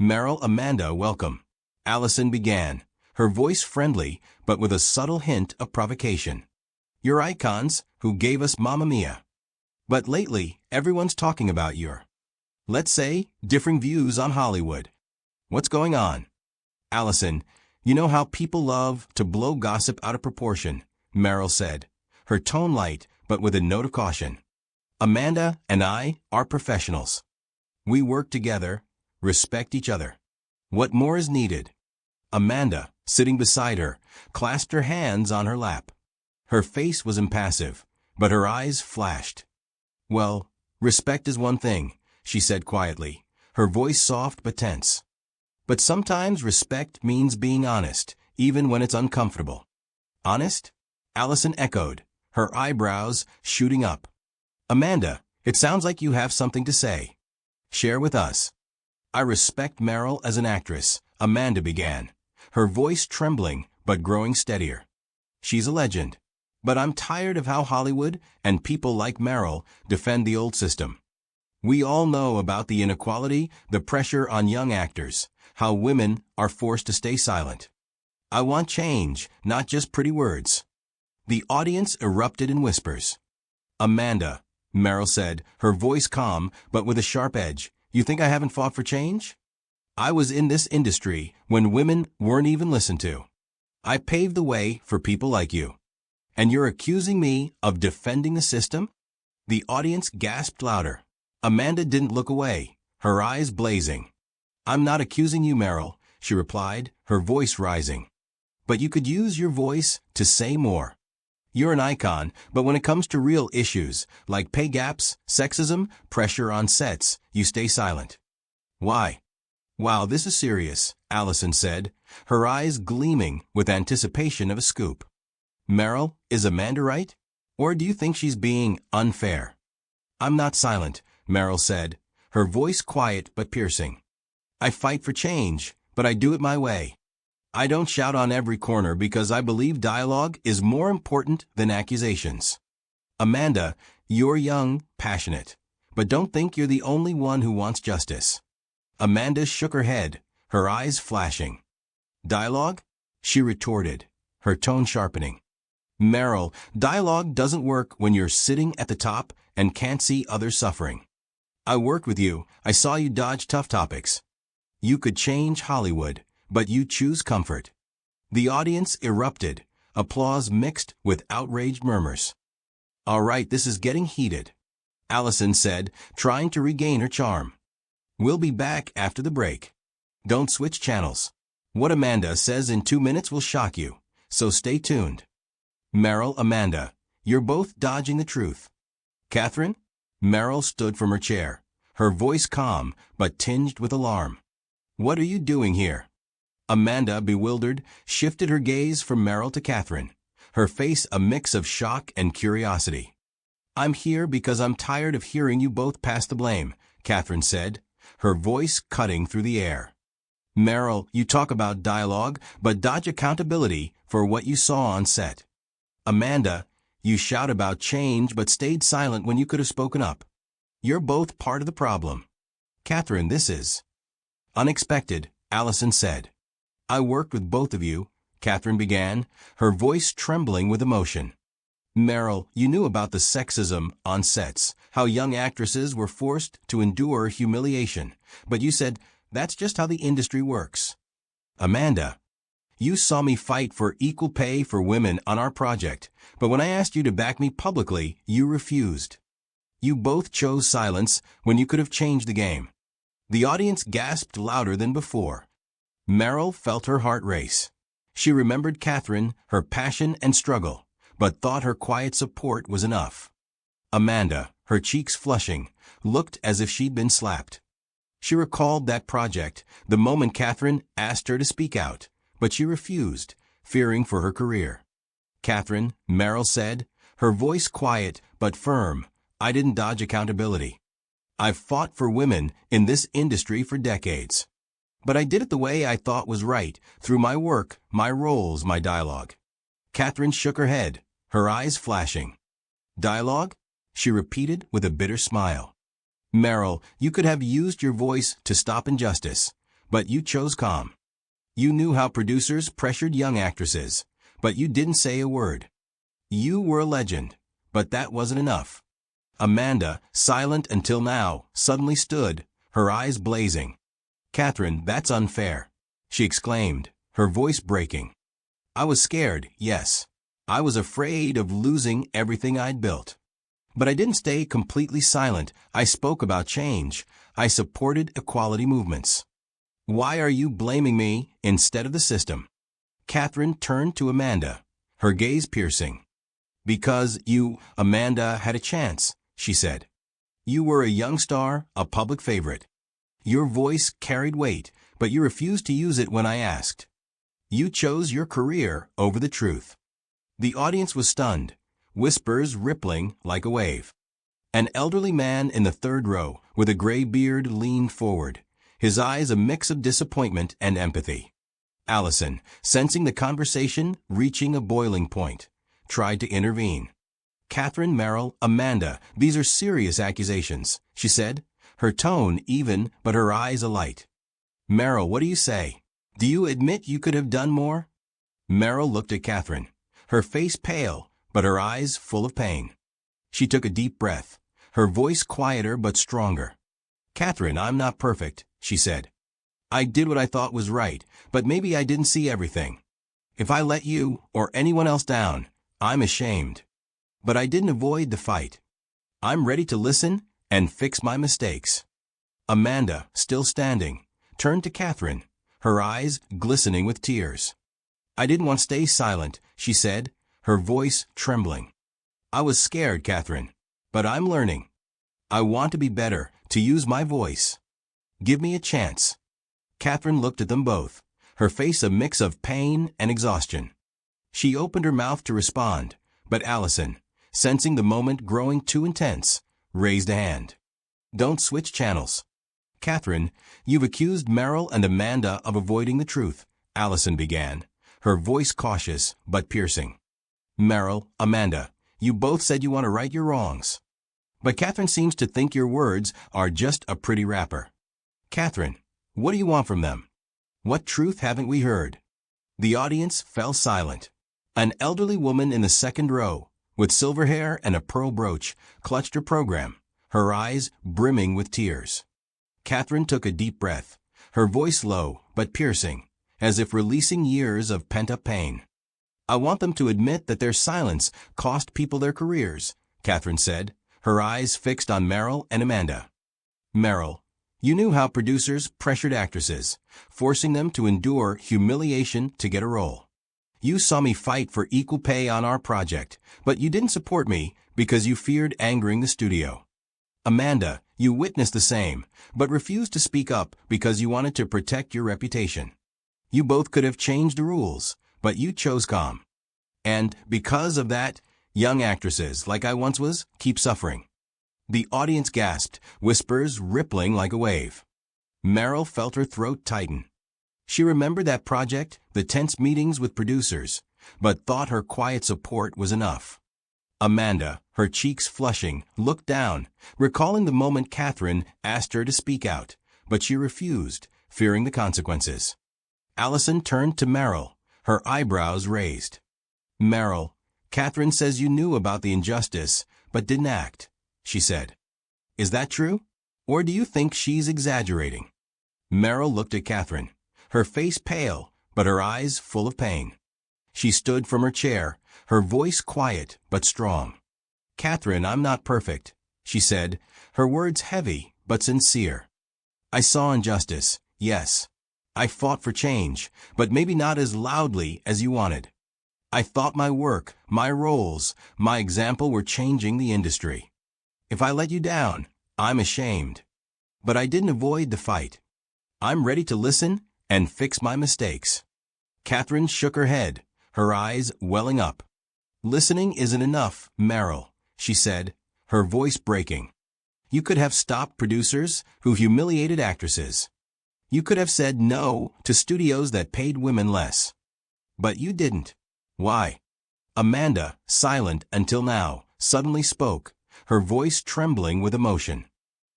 Meryl, Amanda, welcome. Allison began, her voice friendly but with a subtle hint of provocation. You're icons who gave us Mamma Mia. But lately, everyone's talking about your, let's say, differing views on Hollywood. What's going on? Allison, you know how people love to blow gossip out of proportion, Meryl said, her tone light but with a note of caution. Amanda and I are professionals. We work together, respect each other. What more is needed? Amanda, sitting beside her, clasped her hands on her lap. Her face was impassive, but her eyes flashed. Well, respect is one thing, she said quietly, her voice soft but tense. But sometimes respect means being honest, even when it's uncomfortable. Honest? Allison echoed, her eyebrows shooting up. Amanda, it sounds like you have something to say. Share with us. I respect Meryl as an actress, Amanda began, her voice trembling but growing steadier. She's a legend. But I'm tired of how Hollywood and people like Meryl defend the old system. We all know about the inequality, the pressure on young actors, how women are forced to stay silent. I want change, not just pretty words. The audience erupted in whispers. Amanda, Meryl said, her voice calm but with a sharp edge, you think I haven't fought for change? I was in this industry when women weren't even listened to. I paved the way for people like you. And you're accusing me of defending the system? The audience gasped louder. Amanda didn't look away, her eyes blazing. I'm not accusing you, Meryl, she replied, her voice rising. But you could use your voice to say more. You're an icon, but when it comes to real issues, like pay gaps, sexism, pressure on sets, you stay silent. Why? Wow, this is serious, Allison said, her eyes gleaming with anticipation of a scoop. Meryl, is Amanda right? Or do you think she's being unfair? I'm not silent, Meryl said, her voice quiet but piercing. I fight for change, but I do it my way. I don't shout on every corner because I believe dialogue is more important than accusations. Amanda, you're young, passionate, but don't think you're the only one who wants justice. Amanda shook her head, her eyes flashing. Dialogue? She retorted, her tone sharpening. Meryl, dialogue doesn't work when you're sitting at the top and can't see others suffering. I worked with you, I saw you dodge tough topics. You could change Hollywood, but you choose comfort. The audience erupted, applause mixed with outraged murmurs. All right, this is getting heated, Allison said, trying to regain her charm. We'll be back after the break. Don't switch channels. What Amanda says in 2 minutes will shock you, so stay tuned. Meryl, Amanda, you're both dodging the truth. Catherine? Meryl stood from her chair, her voice calm but tinged with alarm. What are you doing here? Amanda, bewildered, shifted her gaze from Meryl to Catherine, her face a mix of shock and curiosity. I'm here because I'm tired of hearing you both pass the blame, Catherine said, her voice cutting through the air. Meryl, you talk about dialogue, but dodge accountability for what you saw on set. Amanda, you shout about change but stayed silent when you could have spoken up. You're both part of the problem. Catherine, this is unexpected, Allison said. I worked with both of you, Catherine began, her voice trembling with emotion. Meryl, you knew about the sexism on sets, how young actresses were forced to endure humiliation, but you said, that's just how the industry works. Amanda, you saw me fight for equal pay for women on our project, but when I asked you to back me publicly, you refused. You both chose silence when you could have changed the game. The audience gasped louder than before. Meryl felt her heart race. She remembered Catherine, her passion and struggle, but thought her quiet support was enough. Amanda, her cheeks flushing, looked as if she'd been slapped. She recalled that project, the moment Catherine asked her to speak out, but she refused, fearing for her career. Catherine, Meryl said, her voice quiet but firm, I didn't dodge accountability. I've fought for women in this industry for decades. But I did it the way I thought was right, through my work, my roles, my dialogue. Catherine shook her head, her eyes flashing. Dialogue? She repeated with a bitter smile. Meryl, you could have used your voice to stop injustice, but you chose calm. You knew how producers pressured young actresses, but you didn't say a word. You were a legend, but that wasn't enough. Amanda, silent until now, suddenly stood, her eyes blazing. "Catherine, that's unfair," she exclaimed, her voice breaking. "I was scared, yes. I was afraid of losing everything I'd built. But I didn't stay completely silent. I spoke about change. I supported equality movements. Why are you blaming me instead of the system?" Catherine turned to Amanda, her gaze piercing. "Because you, Amanda, had a chance," she said. "You were a young star, a public favorite. Your voice carried weight, but you refused to use it when I asked. You chose your career over the truth." The audience was stunned, whispers rippling like a wave. An elderly man in the third row, with a gray beard, leaned forward, his eyes a mix of disappointment and empathy. Allison, sensing the conversation reaching a boiling point, tried to intervene. "Catherine, Meryl, Amanda, these are serious accusations," she said, her tone even but her eyes alight. "Meryl, what do you say? Do you admit you could have done more?" Meryl looked at Catherine, her face pale, but her eyes full of pain. She took a deep breath, her voice quieter but stronger. "Catherine, I'm not perfect," she said. "I did what I thought was right, but maybe I didn't see everything. If I let you or anyone else down, I'm ashamed. But I didn't avoid the fight. I'm ready to listen and fix my mistakes." Amanda, still standing, turned to Catherine, her eyes glistening with tears. "I didn't want to stay silent," she said, her voice trembling. "I was scared, Catherine, but I'm learning. I want to be better, to use my voice. Give me a chance." Catherine looked at them both, her face a mix of pain and exhaustion. She opened her mouth to respond, but Allison, sensing the moment growing too intense, raised a hand. "Don't switch channels." "Catherine, you've accused Meryl and Amanda of avoiding the truth," Allison began, her voice cautious but piercing. "Meryl, Amanda, you both said you want to right your wrongs. But Catherine seems to think your words are just a pretty wrapper. Catherine, what do you want from them? What truth haven't we heard?" The audience fell silent. An elderly woman in the second row, with silver hair and a pearl brooch, clutched her program, her eyes brimming with tears. Catherine took a deep breath, her voice low but piercing, as if releasing years of pent-up pain. "I want them to admit that their silence cost people their careers," Catherine said, her eyes fixed on Meryl and Amanda. "Meryl, you knew how producers pressured actresses, forcing them to endure humiliation to get a role. You saw me fight for equal pay on our project, but you didn't support me because you feared angering the studio. Amanda, you witnessed the same, but refused to speak up because you wanted to protect your reputation. You both could have changed the rules, but you chose calm. And because of that, young actresses, like I once was, keep suffering." The audience gasped, whispers rippling like a wave. Meryl felt her throat tighten. She remembered that project, the tense meetings with producers, but thought her quiet support was enough. Amanda, her cheeks flushing, looked down, recalling the moment Catherine asked her to speak out, but she refused, fearing the consequences. Allison turned to Meryl, her eyebrows raised. "Meryl, Catherine says you knew about the injustice, but didn't act," she said. "Is that true? Or do you think she's exaggerating?" Meryl looked at Catherine, her face pale, but her eyes full of pain. She stood from her chair, her voice quiet but strong. "Catherine, I'm not perfect," she said, her words heavy but sincere. "I saw injustice, yes. I fought for change, but maybe not as loudly as you wanted. I thought my work, my roles, my example were changing the industry. If I let you down, I'm ashamed. But I didn't avoid the fight. I'm ready to listen and fix my mistakes." Catherine shook her head, her eyes welling up. "Listening isn't enough, Meryl," she said, her voice breaking. "You could have stopped producers who humiliated actresses. You could have said no to studios that paid women less. But you didn't. Why?" Amanda, silent until now, suddenly spoke, her voice trembling with emotion.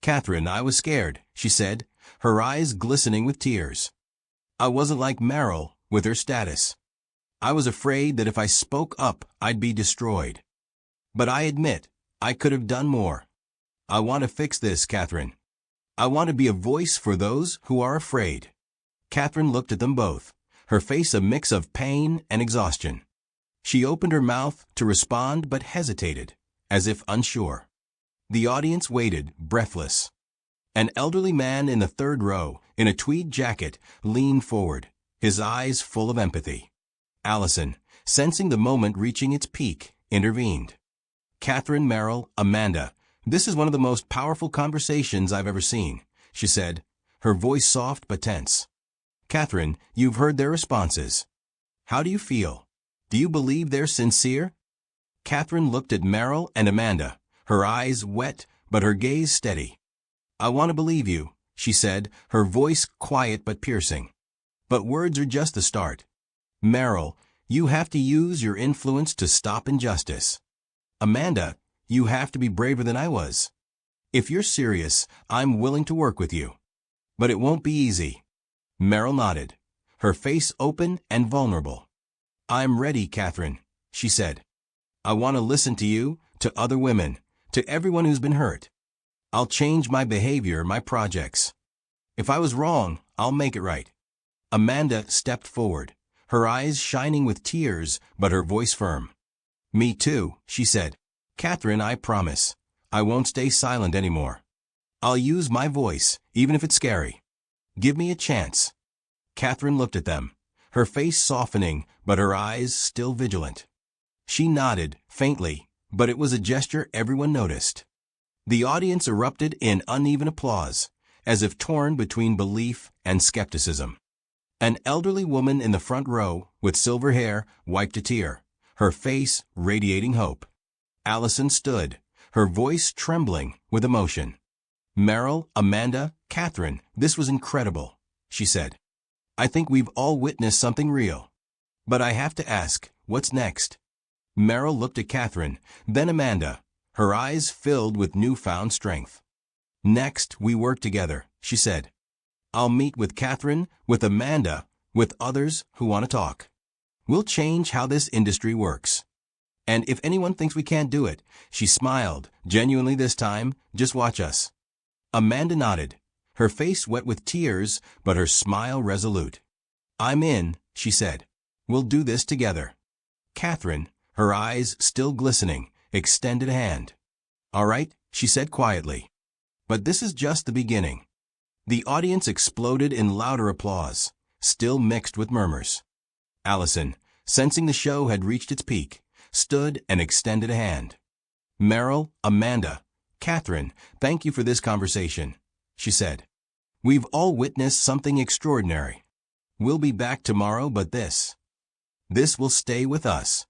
"Catherine, I was scared," she said, her eyes glistening with tears. I wasn't like Meryl, with her status. I was afraid that if I spoke up, I'd be destroyed. But I admit, I could have done more. I want to fix this, Catherine. I want to be a voice for those who are afraid. Catherine looked at them both, her face a mix of pain and exhaustion. She opened her mouth to respond but hesitated, as if unsure. The audience waited, breathless. An elderly man in the third row, in a tweed jacket, leaned forward, his eyes full of empathy. Allison, sensing the moment reaching its peak, intervened. Catherine, Meryl, Amanda, this is one of the most powerful conversations I've ever seen, she said, her voice soft but tense. Catherine, you've heard their responses. How do you feel? Do you believe they're sincere? Catherine looked at Meryl and Amanda, her eyes wet but her gaze steady. I want to believe you, she said, her voice quiet but piercing. But words are just the start. Meryl, you have to use your influence to stop injustice. Amanda, you have to be braver than I was. If you're serious, I'm willing to work with you. But it won't be easy. Meryl nodded, her face open and vulnerable. I'm ready, Catherine, she said. I want to listen to you, to other women, to everyone who's been hurt. I'll change my behavior, my projects. If I was wrong, I'll make it right. Amanda stepped forward, her eyes shining with tears, but her voice firm. Me too, she said. Catherine, I promise. I won't stay silent anymore. I'll use my voice, even if it's scary. Give me a chance. Catherine looked at them, her face softening, but her eyes still vigilant. She nodded, faintly, but it was a gesture everyone noticed. The audience erupted in uneven applause, as if torn between belief and skepticism. An elderly woman in the front row, with silver hair, wiped a tear, her face radiating hope. Allison stood, her voice trembling with emotion. Meryl, Amanda, Catherine, this was incredible, she said. I think we've all witnessed something real. But I have to ask, what's next? Meryl looked at Catherine, then Amanda, her eyes filled with newfound strength. Next, we work together, she said. I'll meet with Catherine, with Amanda, with others who want to talk. We'll change how this industry works. And if anyone thinks we can't do it, she smiled, genuinely this time, just watch us. Amanda nodded, her face wet with tears, but her smile resolute. I'm in, she said. We'll do this together. Catherine, her eyes still glistening, extended a hand. All right, she said quietly. But this is just the beginning. The audience exploded in louder applause, still mixed with murmurs. Allison, sensing the show had reached its peak, stood and extended a hand. Meryl, Amanda, Catherine, thank you for this conversation, she said. We've all witnessed something extraordinary. We'll be back tomorrow, but this will stay with us.